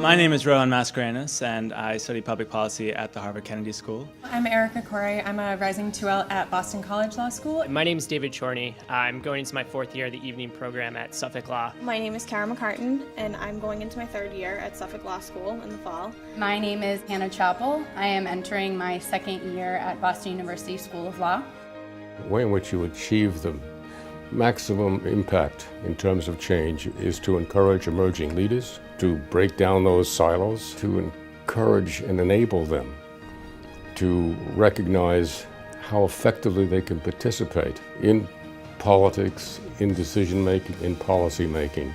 My name is Rowan Mascarenas, and I study public policy at the Harvard Kennedy School. I'm Erica Corey. I'm a rising 2L at Boston College Law School. My name is David Chorney. I'm going into my fourth year of the evening program at Suffolk Law. My name is Kara McCartan, and I'm going into my third year at Suffolk Law School in the fall. My name is Hannah Chappell. I am entering my second year at Boston University School of Law. The way in which you achieve the maximum impact in terms of change is to encourage emerging leaders, to break down those silos, to encourage and enable them to recognize how effectively they can participate in politics, in decision-making, in policy-making.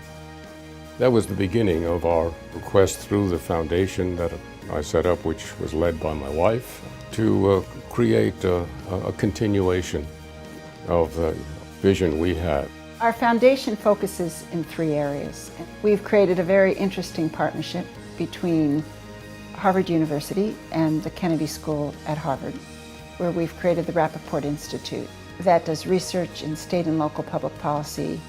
That was the beginning of our request through the foundation that I set up, which was led by my wife, to create a continuation of the vision we had. Our foundation focuses in three areas. We've created a very interesting partnership between Harvard University and the Kennedy School at Harvard, where we've created the Rappaport Institute that does research in state and local public policy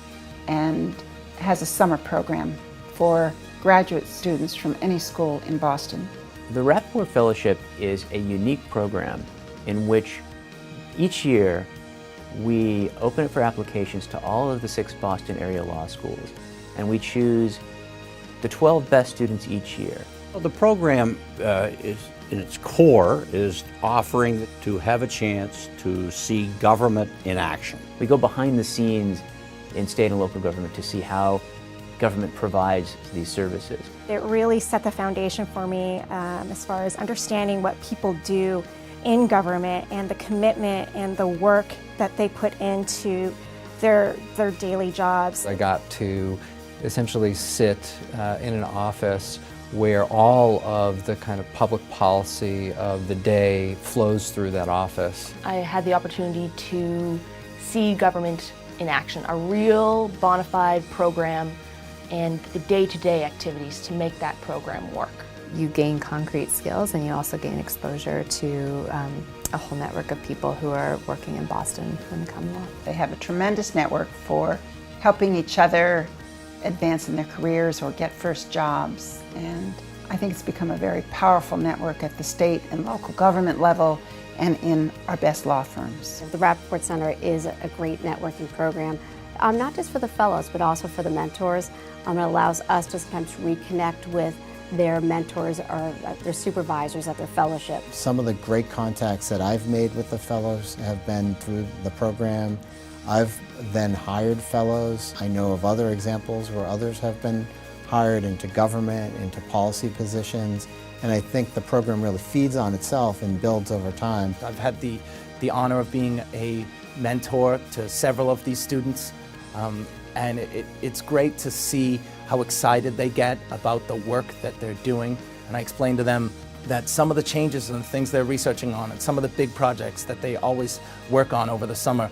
and has a summer program for graduate students from any school in Boston. The Rappaport Fellowship is a unique program in which each year we open it for applications to all of the 6 Boston area law schools, and we choose the 12 best students each year. Well, the program is, in its core, is offering to have a chance to see government in action. We go behind the scenes in state and local government to see how government provides these services. It really set the foundation for me as far as understanding what people do in government and the commitment and the work that they put into their daily jobs. I got to essentially sit in an office where all of the kind of public policy of the day flows through that office. I had the opportunity to see government in action, a real bona fide program and the day-to-day activities to make that program work. You gain concrete skills, and you also gain exposure to a whole network of people who are working in Boston in the Commonwealth. They have a tremendous network for helping each other advance in their careers or get first jobs. And I think it's become a very powerful network at the state and local government level and in our best law firms. The Rappaport Center is a great networking program, not just for the fellows, but also for the mentors. It allows us to sometimes reconnect with their mentors or their supervisors at their fellowship. Some of the great contacts that I've made with the fellows have been through the program. I've then hired fellows. I know of other examples where others have been hired into government, into policy positions, and I think the program really feeds on itself and builds over time. I've had the honor of being a mentor to several of these students, and it's great to see how excited they get about the work that they're doing. And I explain to them that some of the changes and the things they're researching on and some of the big projects that they always work on over the summer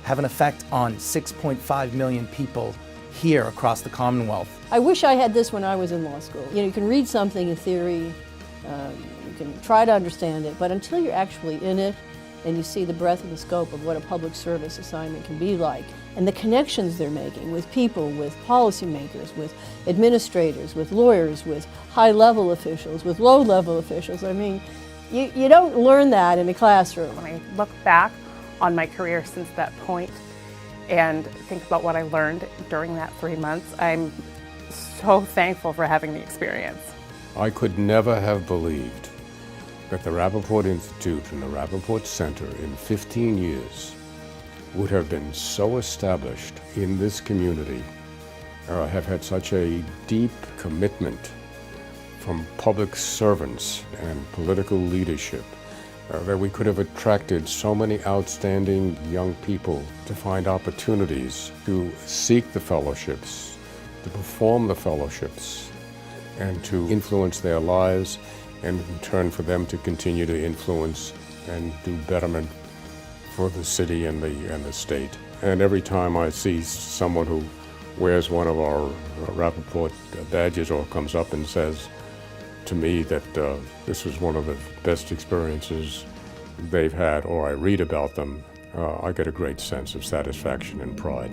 have an effect on 6.5 million people here across the Commonwealth. I wish I had this when I was in law school. You can read something in theory, you can try to understand it, but until you're actually in it and you see the breadth and the scope of what a public service assignment can be like, and the connections they're making with people, with policymakers, with administrators, with lawyers, with high-level officials, with low-level officials. I mean, you don't learn that in a classroom. When I look back on my career since that point and think about what I learned during that 3 months, I'm so thankful for having the experience. I could never have believed that the Rappaport Institute and the Rappaport Center in 15 years would have been so established in this community, or have had such a deep commitment from public servants and political leadership, that we could have attracted so many outstanding young people to find opportunities to seek the fellowships, to perform the fellowships, and to influence their lives, and in turn for them to continue to influence and do betterment for the city and the state. And every time I see someone who wears one of our Rappaport badges or comes up and says to me that this was one of the best experiences they've had, or I read about them, I get a great sense of satisfaction and pride.